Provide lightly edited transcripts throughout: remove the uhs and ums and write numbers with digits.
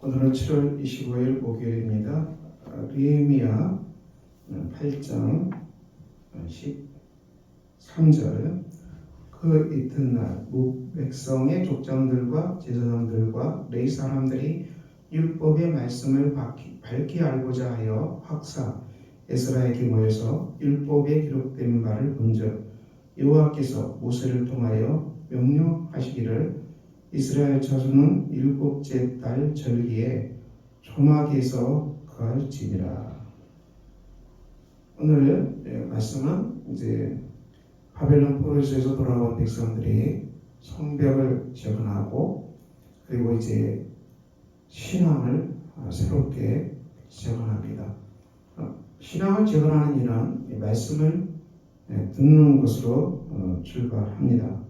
오늘은 7월 25일 목요일입니다. 느헤미야 8장 13절. 그 이튿날 백성의 족장들과 제사장들과 레위 사람들이 율법의 말씀을 밝히 알고자 하여 학사 에스라에게 모여서 율법에 기록된 바를 본즉 여호와께서 모세를 통하여 명령하시기를 이스라엘 자손은 일곱째 달 절기에 초막에서 거할지니라. 오늘 말씀은 이제 바벨론 포로에서 돌아온 백성들이 성벽을 재건하고 그리고 이제 신앙을 새롭게 재건합니다. 신앙을 재건하는 일은 말씀을 듣는 것으로 출발합니다.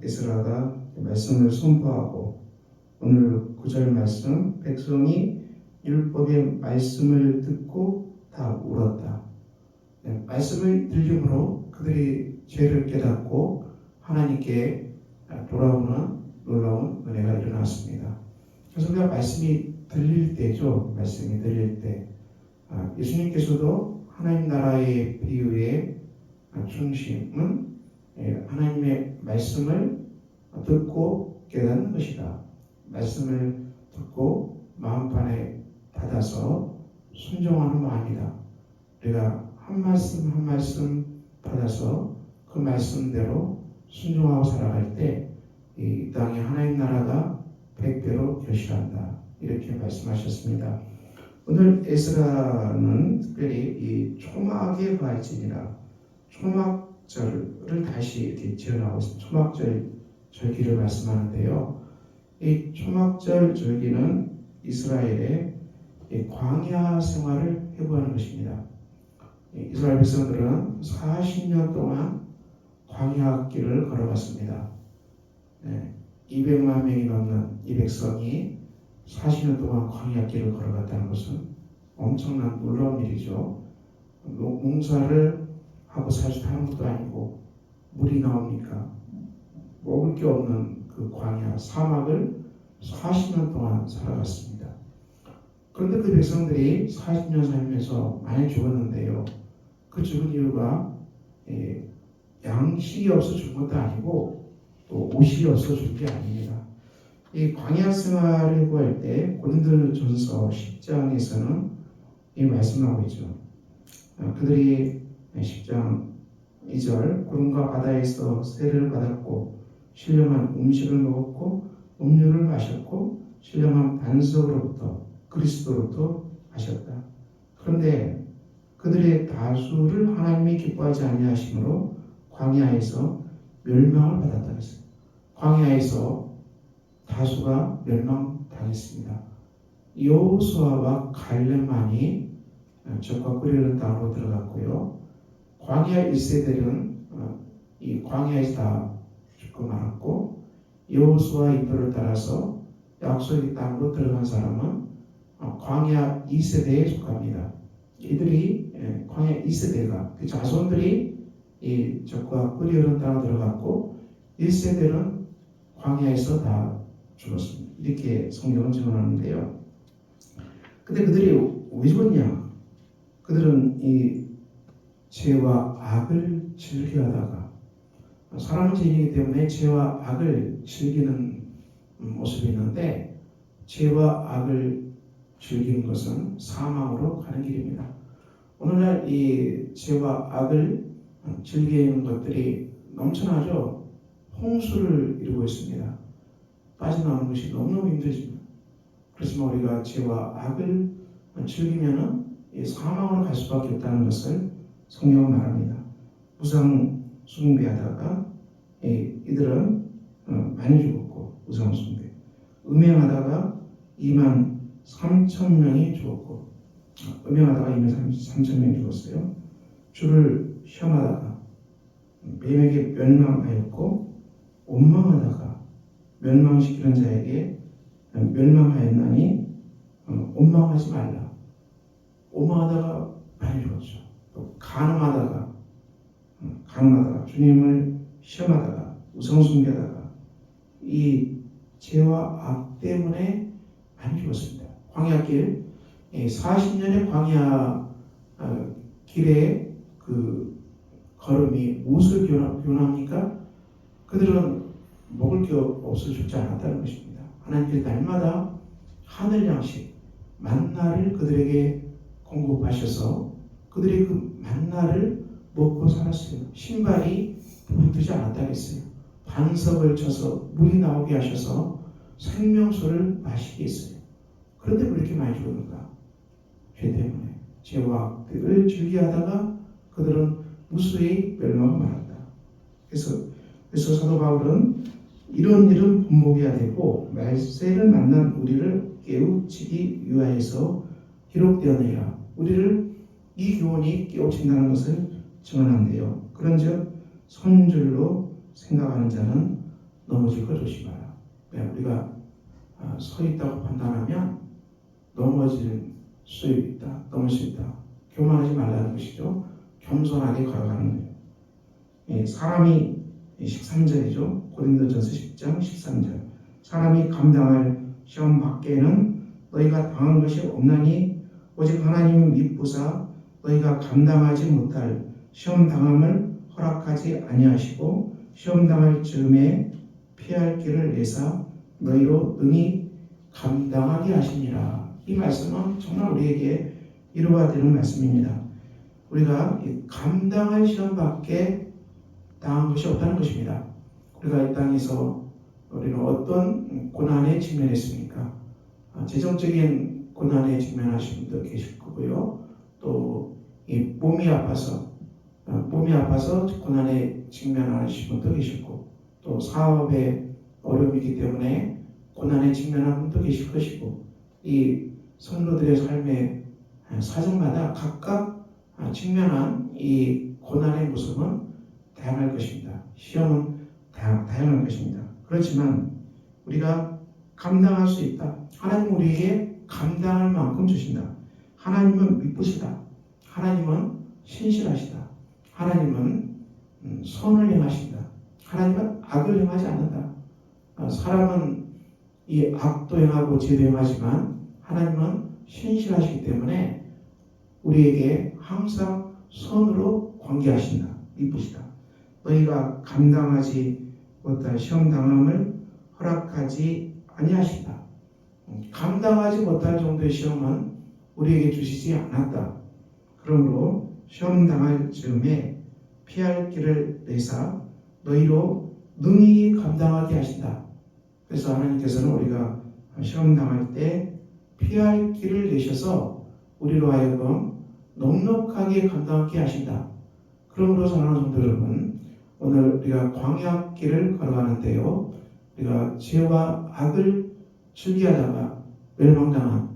에스라가 말씀을 선포하고 오늘 9절 말씀, 백성이 율법의 말씀을 듣고 다 울었다. 말씀을 들림으로 그들이 죄를 깨닫고 하나님께 돌아오는 놀라운 은혜가 일어났습니다. 그래서 우리가 말씀이 들릴 때죠. 말씀이 들릴 때 예수님께서도 하나님 나라의 비유의 중심은 하나님의 말씀을 듣고 깨닫는 것이다. 말씀을 듣고 마음판에 받아서 순종하는 마음이다. 우리가 한 말씀 한 말씀 받아서 그 말씀대로 순종하고 살아갈 때 이 땅에 하나님 나라가 100배로 결실한다. 이렇게 말씀하셨습니다. 오늘 에스라는 특별히 이 초막의 과일지니라 초막절을 다시 이렇게 지어나오고 있습니다. 초막절 절기를 말씀하는데요. 이 초막절 절기는 이스라엘의 광야 생활을 회고하는 것입니다. 이스라엘 백성들은 40년 동안 광야 길을 걸어갔습니다. 200만 명이 넘는 이 백성이 40년 동안 광야 길을 걸어갔다는 것은 엄청난 놀라운 일이죠. 농사를 하고 사는 것도 아니고 물이 나옵니까? 먹을 게 없는 그 광야 사막을 40년 동안 살아갔습니다. 그런데 그 백성들이 40년 살면서 많이 죽었는데요. 그 죽은 이유가 양식이 없어 죽은 것도 아니고 또 옷이 없어 죽은 게 아닙니다. 이 광야 생활을 해고할 때 고린도전서 10장에서는 이 말씀하고 있죠. 그들이 10장 2절 구름과 바다에서 세를 받았고 신령한 음식을 먹었고 음료를 마셨고 신령한 반석으로부터 그리스도로부터 마셨다. 그런데 그들의 다수를 하나님이 기뻐하지 아니하심으로 광야에서 멸망을 받았다 했어요. 광야에서 다수가 멸망당했습니다. 여호수아와 갈렙만이 적과 꿀이는 땅으로 들어갔고요. 광야 1세들은 이 광야에서 다 죽고 말았고 여호수아 인도를 따라서 약속의 땅으로 들어간 사람은 광야 2세대에 속합니다. 이들이 광야 2세대가 그 자손들이 이 적과 꿀이 흐르는 땅으로 들어갔고 1세대는 광야에서 다 죽었습니다. 이렇게 성경은 증언하는데요. 근데 그들이 왜 죽었냐? 그들은 이 죄와 악을 즐겨하다가 사람은 죄인이기 때문에 죄와 악을 즐기는 모습이 있는데 죄와 악을 즐기는 것은 사망으로 가는 길입니다. 오늘날 이 죄와 악을 즐기는 것들이 넘쳐나죠. 홍수를 이루고 있습니다. 빠져나오는 것이 너무너무 힘들습니다. 그렇지만 우리가 죄와 악을 즐기면은 사망으로 갈 수밖에 없다는 것을 성경은 말합니다. 우상 숭배하다가 이들은 많이 죽었고 우상 숭배 음행하다가 2만 3천 명이 죽었고 음행하다가 2만 3천 명이 죽었어요. 주를 시험하다가 뱀에게 멸망하였고 원망하다가 멸망시키는 자에게 멸망하였나니 원망하지 말라. 원망하다가 많이 죽었죠. 또 간음하다가 주님을 시험하다가 우상숭배하다가 이 죄와 악 때문에 많이 죽었습니다. 광야길 40년의 광야 길의 그 걸음이 무엇을 교훈합니까? 그들은 먹을 게 없어 죽지 않았다는 것입니다. 하나님께서 날마다 하늘 양식 만나를 그들에게 공급하셔서 그들이 그 만나를 먹고 살았어요. 신발이 부르뜨지 않았다겠어요. 반석을 쳐서 물이 나오게 하셔서 생명수를 마시게 했어요. 그런데 왜 이렇게 많이 죽었는가? 죄 때문에. 죄와 악들을 즐기하다가 그들은 무수히 멸망을 말한다. 그래서 사도 바울은 이런 일은 분복해야 되고 말세를 만난 우리를 깨우치기 위하여서 기록되었느니라. 우리를 이 교훈이 깨우친다는 것을 증언한대요. 그런즉 선줄로 생각하는 자는 넘어질 것 조심하라. 우리가 서 있다고 판단하면 넘어질 수 있다. 넘을 수 있다. 교만하지 말라는 것이죠. 겸손하게 걸어가는 거예요. 사람이 13절이죠. 고린도전서 10장 13절. 사람이 감당할 시험 밖에는 너희가 당한 것이 없나니 오직 하나님 미쁘사 너희가 감당하지 못할 시험 당함을 허락하지 아니하시고 시험 당할 즈음에 피할 길을 내사 너희로 능히 감당하게 하시니라. 이 말씀은 정말 우리에게 위로가 되는 말씀입니다. 우리가 감당할 시험밖에 당한 것이 없다는 것입니다. 우리가 이 땅에서 우리는 어떤 고난에 직면했습니까? 재정적인 고난에 직면하신 분도 계실 거고요. 또 이 몸이 아파서 고난에 직면하신 분도 계시고, 또 사업에 어려움이 있기 때문에 고난에 직면한 분도 계실 것이고, 이 성도들의 삶의 사정마다 각각 직면한 이 고난의 모습은 다양할 것입니다. 시험은 다양할 것입니다. 그렇지만 우리가 감당할 수 있다. 하나님은 우리에게 감당할 만큼 주신다. 하나님은 미쁘시다. 하나님은 신실하시다. 하나님은 선을 행하신다. 하나님은 악을 행하지 않는다. 사람은 이 악도 행하고 죄도 행하지만 하나님은 신실하시기 때문에 우리에게 항상 선으로 관계하신다. 미쁘시다. 너희가 감당하지 못할 시험 당함을 허락하지 아니하신다. 감당하지 못할 정도의 시험은 우리에게 주시지 않았다. 그러므로 시험 당할 즈음에 피할 길을 내사 너희로 능히 감당하게 하신다. 그래서 하나님께서는 우리가 시험 당할 때 피할 길을 내셔서 우리로 하여금 넉넉하게 감당하게 하신다. 그러므로 사랑하는 성도 여러분, 오늘 우리가 광야길을 걸어가는데요, 우리가 죄와 악을 즐기하다가 멸망당한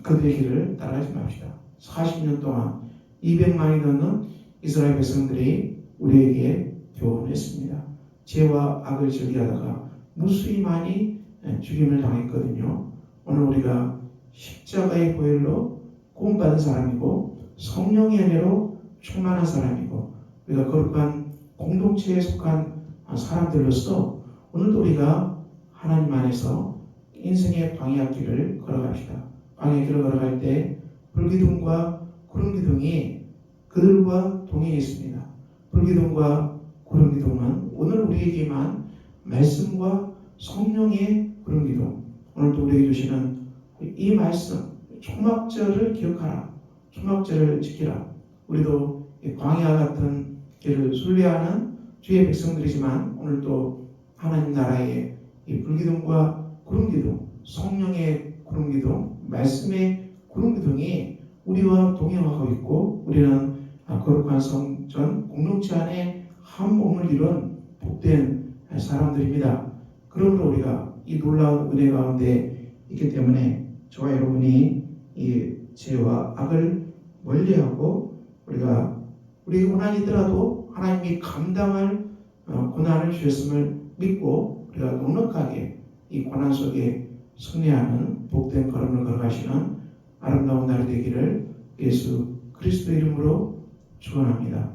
그들의 길을 따라가지 맙시다. 40년 동안 200만이 넘는 이스라엘 백성들이 우리에게 교훈했습니다. 죄와 악을 즐기하다가 무수히 많이 죽임을 당했거든요. 오늘 우리가 십자가의 보혈로 구원받은 사람이고 성령의 은혜로 충만한 사람이고 우리가 거룩한 공동체에 속한 사람들로서 오늘도 우리가 하나님 안에서 인생의 광야길을 걸어갑시다. 광야길을 걸어갈 때 불기둥과 구름기둥이 그들과 동행했습니다. 불기둥과 구름기둥은 오늘 우리에게만 말씀과 성령의 구름기둥, 오늘도 우리에게 주시는 이 말씀, 초막절을 기억하라. 초막절을 지키라. 우리도 광야 같은 길을 순례하는 주의 백성들이지만 오늘도 하나님 나라의 이 불기둥과 구름기둥, 성령의 구름기둥, 말씀의 구름기둥이 우리와 동행하고 있고 우리는 거룩한 성전 공동체 안에 한 몸을 이룬 복된 사람들입니다. 그러므로 우리가 이 놀라운 은혜 가운데 있기 때문에 저와 여러분이 이 죄와 악을 멀리하고 우리 고난이 있더라도 하나님이 감당할 고난을 주셨음을 믿고 우리가 넉넉하게 이 고난 속에 승리하는 복된 걸음을 걸어가시는 아름다운 날이 되기를 예수 그리스도 이름으로 축원합니다.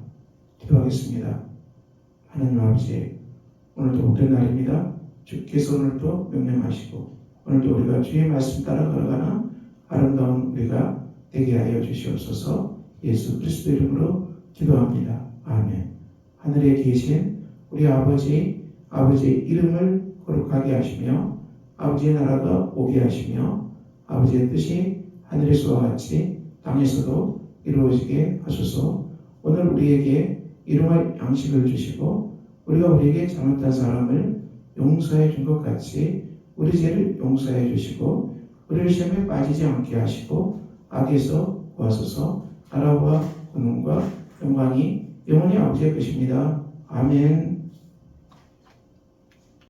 기도하겠습니다. 하나님 아버지, 오늘도 복된 날입니다. 주께서 오늘도 명령하시고 오늘도 우리가 주의 말씀 따라 걸어가는 아름다운 우리가 되게 하여 주시옵소서. 예수 그리스도 이름으로 기도합니다. 아멘. 하늘에 계신 우리 아버지의 이름을 거룩하게 하시며 아버지의 나라가 오게 하시며 아버지의 뜻이 하늘에서와 같이 땅에서도 이루어지게 하소서. 오늘 우리에게 일용할 양식을 주시고 우리가 우리에게 잘못한 사람을 용서해 준 것 같이 우리 죄를 용서해 주시고 우리를 시험에 빠지지 않게 하시고 악에서 구하소서. 나라와 권능과 영광이 영원히 아버지의 것입니다. 아멘.